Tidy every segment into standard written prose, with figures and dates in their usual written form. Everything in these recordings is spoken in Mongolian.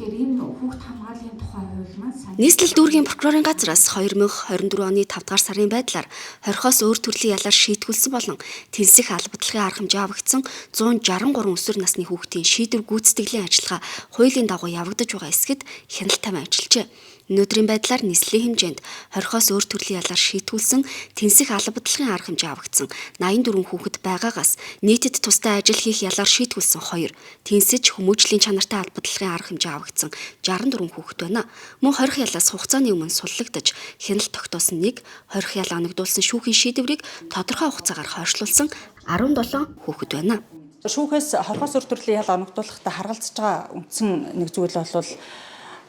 Тэгэхээр энэ хүүхд хамгааллын тухай хууль маань Нийслэл дүүргийн прокурорын газраас 2024 оны 5 дугаар сарын байдлаар хорхоос өөр төрлийн ялаар шийтгүүлсэн болон тэнцэх албадлагын арга хэмжээ авагдсан 163 өсвөр насны хүүхдийн шийдвэр гүйцэтгэлийн ажиллагаа хуулийн дагуу явагдаж байгаа эсгэд хяналт тавин ажиллажээ. Өнөөдрийн байдлаар нийслэлийн хэмжээнд хорхоос өөр төрлийн ялаар шийтгүүлсэн тэнцэх албадлагын арга хэмжээ авагдсан 84 хүүхэд байгаагаас нийтэд тусдаа ажил хийх ялаар шийтгүүлсэн 2, тэнцэж хүмүүжлийн чанартай албадлагын арга хэмжээ авагдсан 64 хүүхэд байна. Мөн хорих ялаас хугацааны өмнө суллагдаж хяналт тогтоосон 1, хорих ял оногдуулсан шүүхийн шийдвэрийг тодорхой хугацаагаар хойшлуулсан 17 хүүхэд байна. Шүүхээс хорхоос өөр төрлийн ял оногдуулахдаа харгалзаж байгаа үндсэн нэг зүйл бол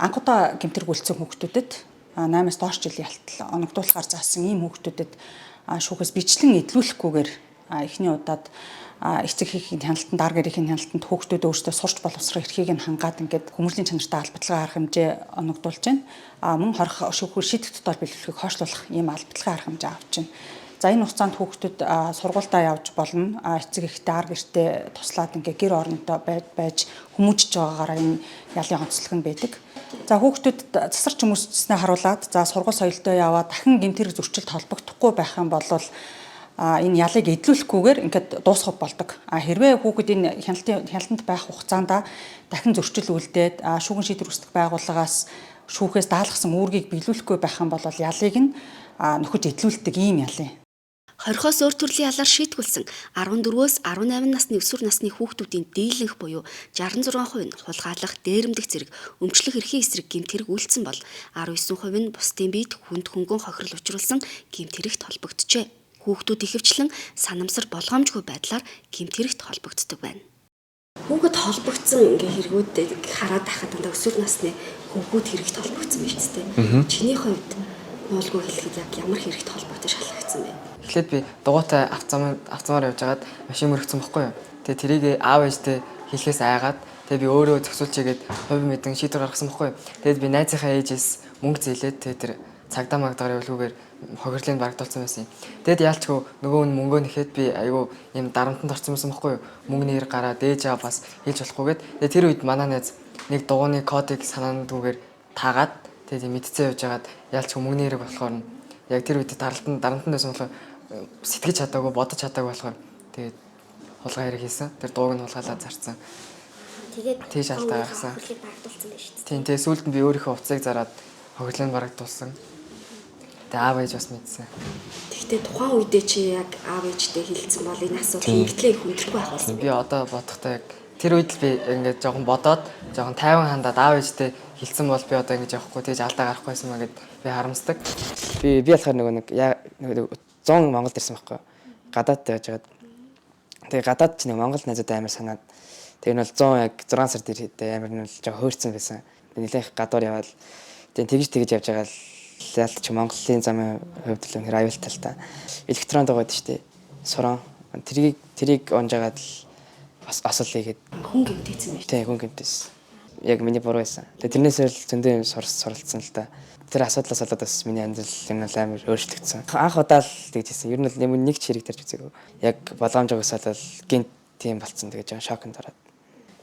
анхудаа гэмтэрэг үлдсэн хүүхдүүдэд 8-аас доош жилийн ялтал оногдуулахаар заасан ийм хүүхдүүдэд шүүхээс бичлэн эдлүүлэхгүйгээр эхний удаад эцэг эхийн хяналтанд дарга гэрийн хяналтанд хүүхдүүд өөрсдөө сурч боловсрох эрхийг нь хангаад ингээд хүмүүжлийн чанартай албадлагын арга хэмжээ оногдуулж байна. Мөн хорих шүүхөөр шийдэх дотор биелүүлэхийг хойшлуулах ийм албадлагын арга хэмжээ авч байна. За энэ хугацаанд хүүхдүүд сургуультаа явж болно. Эцэг эхтэй дарга гэртээ туслаад ингээ гэр орнтой байж хүмүүжиж байгаагаараа энэ ялын онцлог нь байдаг. За хүүхдүүд засарч хүмүүжснээ харуулад за сургууль соёлтой яваад дахин гэмтэрэг зөрчилд холбогдохгүй байх юм бол энэ ялыг эдлүүлэхгүйгээр ингээд дуусгах болдог. Хэрвээ хүүхэд энэ хяналтанд байх хугацаанд дахин зөрчил үлдээд шүүгэн шийдвэр үүсгэх байгууллагаас шүүхээс даалгасан үүргийг биелүүлэхгүй байх юм бол ялыг нь нөхөж эдлүүлдэг ийм ялын. Хорхоос өөр төрлийн ялаар шийтгүүлсэн 14-өөс 18 насны өсвөр насны хүүхдүүдийн дийлэнх буюу 66% нь хулгайлах, дээрэмдэх зэрэг өмчлөх эрхийн эсрэг гэмтэрэг үйлдсэн бол 19% нь бусдын биед хүнд хөнгөн хохирол учруулсан гэмтэрэгт холбогджээ. Хүүхдүүд ихэвчлэн санамсар болгоомжгүй байдлаар гэмтэрэгт холбогддог байна. Хүүхэд холбогдсон хэрэгүүдийг хараад байхад дандаа өсвөр насны хүүхэд хэрэгт холбогдсон байж тээ. Чиний хувьд нуулгүй хэлэхэд яг ямар хэрэгт холбогдож шалгагдсан бэ? Эхлээд би дугуйтай авцамаар явж байгаад машин мөрөгцсөн бохгүй юу. Тэгээ тэрийг аав ээжтэй хэлэхээс айгаад тэгээ би өөрөө зөксүүлчихэд хувь мэдэн шийдвэр гаргасан бохгүй юу. Тэгээд би найзынхаа ээжээс мөнгө зээлээд тэгээ тэр цагдаа магдгаар явуулгүйгээр хохирлыг барагдуулсан байсан юм. Тэгэд яалчгүй нөгөө нь мөнгөө нэхэд би айгүй юм дарамтанд орсон байсан бохгүй юу. Мөнгөний хэрэг гараад ээж аа бас хэлж болохгүйгээд тэгээ тэр үед манай найз нэг дугууны кодыг санаандгүйгээр таагаад тэгээ мэдцээ явж байгаад яалчгүй мөнгөний хэрэг болохоор нь яг тэр үед дарамтанд байсан болохоор сэтгэж чадаагүй бодож чадаагүй болохоор тэгээд хулгай хэрэг хийсэн. Тэр дууг нь хулгайлаад зарцсан. Тэгээд тийш алдаа гаргасан. Тийм тэгээд сүүлд нь би өөрийнхөө уцыг зараад хохирлыг барагдуулсан. Тэгээд аав ээж бас мэдсэн. Гэхдээ тухайн үедээ чи яг аав ээжтэй хэлсэн бол энэ асуудал ингэтлээ хүндрэх байх болсон. Би одоо бодохдоо яг тэр үед л би ингээд жоохон бодоод жоохон тайван хандаад аав ээжтэй хэлсэн бол би одоо ингэж явахгүй тэгж алдаа гарахгүй байсан маа гэд би харамсдаг. Би болохоор нэг 100 Монголд ирсэн байхгүй. Гадаад байж байгаад. Тэгээ гадаад ч нэг Монгол найзууд амар санаад. Тэгээ нь бол 100 яг 6 сард ирэхдээ амар нь бол жоо хөөрцөн байсан. Нилээх гадуур яваад тэгээ тэгж явж байгаа л ялч Монголын замын хувьд л үнээр аюултай л та. Электронд байгаа гэдэг чинь суран тэрийг онжгаад л бас асуулъя гээд хүн гэмтээсэн байж. Тий, хүн гэмтээсэн. Яг миний буруу байсан. Тэгээ тэрнээс л зөндөө юм суралцсан л та. Тэр асуудлаас болоод бас миний амьдрал энэ бол амар өөрчлөгдсөн. Анх удаа л тэгжсэн. Ер нь бол нэг ч хэрэг тарж үзээгүй. Яг боломжоос бол гинт тийм болцсон. Тэгээ жоо шокнд ороод.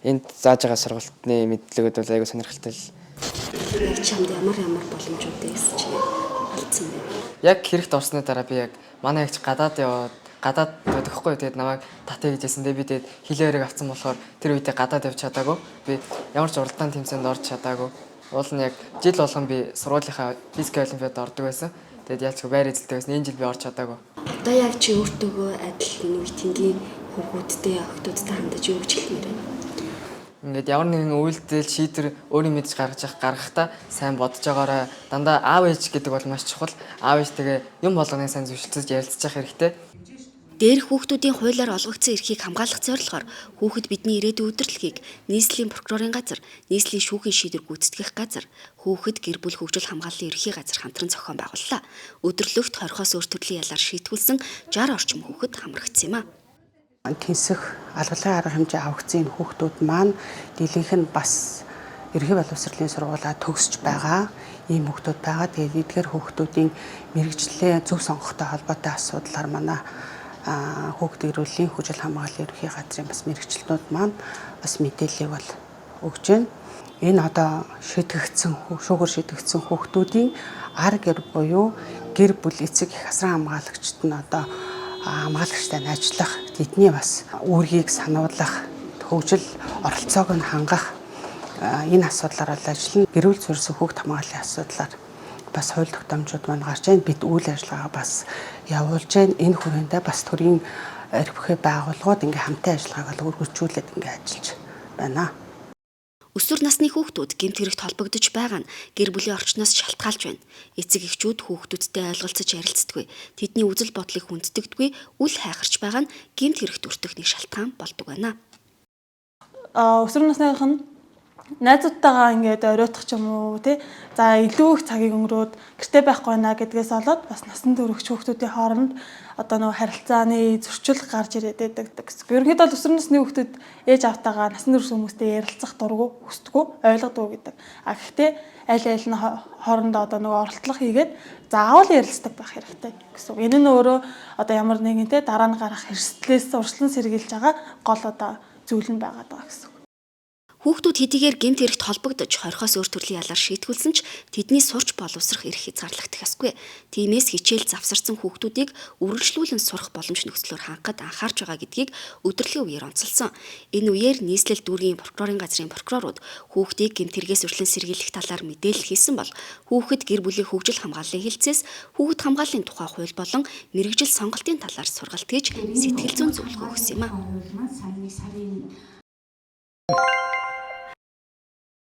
Энд зааж байгаа сургалтын мэдлэгүүд бол айгүй сонирхолтой л. Яг чамд ямар боломжуудээс чи алдсан бэ? Яг хэрэгт орсны дараа би яг манай ягч гадаад байдаг хгүй. Тэгээд намайг татъя гэжсэн. Тэгээд би тэгээд хилээ хэрэг авсан болохоор тэр үедээ гадаад явж чадаагүй. Би ямар ч уралдаан тэмцээнд орж чадаагүй. Уул нь яг жил болгон би сургуулийнхаа физик олимпиад ордог байсан. Тэгээд яалчгүй байр эзэлтэй байсан. Энэ жил би орж чадаагүй. Одоо яг чи өөртөөгөө адил энэ үеийнгийн хүүхдүүдтэй охтуудтай хандаж юу гэж хэлмээр байна? Ингээд ямар нэгэн үйлдэл шийдвэр өөрийн мэдж гаргахдаа сайн бодож байгаарай. Дандаа аав ээж гэдэг бол маш чухал. Аав ээжтэйгээ юм болгоныг сайн зөвшөлдөж ярилцах хэрэгтэй. Дээрх хүүхдүүдийн хуулиар олгогдсон эрхийг хамгаалах зорилгоор хүүхэд бидний ирээдүйн удирдлагыг нийслэлийн прокурорын газар, нийслэлийн шүүхийн шийдвэр гүйцэтгэх газар, хүүхэд гэр бүл хөгжил хамгааллын ерхий газар хамтран зохион байгууллаа. Өдөрлөгт хорхоос өөр төрлийн ялаар шийтгүүлсэн 60 орчим хүүхэд хамрагдсан юм а. Тэнцэх алгалын арга хэмжээ авагдсан энэ хүүхдүүд маань дийлэнх нь бас ерхий боловсролын сургуулаа төгсөж байгаа ийм хүүхдүүд байгаа. Тэгээд эдгээр хүүхдүүдийн мэрэгжлийн зөв сонгохтой холбоотой асуудлаар манай хүүхдийн эрүүлийн хөгжил хамгааллын ерхий газрын бас мэрэгчлэнүүд маань бас мэдээлэл бол өгч байна. энэ одоо шүүгээр шийдэгдсэн хүүхдүүдийн ар гэр буюу гэр бүл эцэг их асран хамгаалагчид нь одоо хамгаалагчтай нь ажиллах, тэдний бас үүргийг сануулах, хөгжил оролцоог нь хангах энэ асуудлаар л ажиллана. Гэрүүл суурьсан хүүхд хамгааллын асуудлаар бас хууль тогтоомжууд маань гарч байна. Бид үйл ажиллагаа бас явуулж байна. Энэ хүрээндээ бас төрийн эрх бүхий байгууллагууд ингээ хамтын ажиллагааг л үргэлжлүүлээд ингээ ажиллаж байна. Өсвөр насны хүүхдүүд гэмт хэрэгт холбогдож байгаа нь гэр бүлийн орчноос шалтгаалж байна. Эцэг эхчүүд хүүхдүүдтэй ойлголцож ярилцдаггүй. Тэдний үзэл бодлыг хүнддэгдэггүй, үл хайхарч байгаа нь гэмт хэрэгт өртөх нэг шалтгаан болдог байна. Өсвөр насных нь найзуудтайгаа ингээд оройтох ч юм уу тий. За илүү их цагийг өнгөрөөд гэртээ байхгүй наа гэдгээс болоод бас насан турш хүүхдүүдийн хооронд одоо нөгөө харилцааны зөрчил гарч ирээд байдаг гэсэн. Ерөнхийдөө бол өсвөр насны хүүхдүүд ээж аавтайгаа насан турш хүмүүстэй ярилцах дурггүй, хүсдэггүй, ойлгодгүй гэдэг. Гэхдээ аль нь хоорондоо одоо нөгөө оролдлого хийгээд заавал ярилцдаг байх хэрэгтэй гэсэн. Энэ нь өөрөө одоо ямар нэгэн тий дараа нь гарах эрсдлээс урьдчилан сэргийлж байгаа гол одоо зүйл нь байгаад байгаа гэсэн. Хүүхдүүд хэдийгээр гэмт хэрэгт холбогдож хорхоос өөр төрлийн ялаар шийтгүүлсэн ч тэдний сурч боловсрох эрх хязгаарлагдах ёсгүй. Тиймээс хичээл завсарсан хүүхдүүдийг үргэлжлүүлэн сурах боломж нөхцлөөр хангахад анхаарч байгаа гэдгийг өдөрлөгийн үеэр онцолсон. Энэ үеэр нийслэл дүүргийн прокурорын газрын прокурорууд хүүхдийг гэмт хэрэгээс урьдчилан сэргийлэх талаар мэдээлэл хийсэн бол хүүхэд гэр бүлийн хөгжил хамгааллын хэлцээс хүүхэд хамгааллын тухай хууль болон мэрэгжил сонголтын талаар сургалт хийж сэтгэл зүйн зөвлөгөө өгсөн юм а.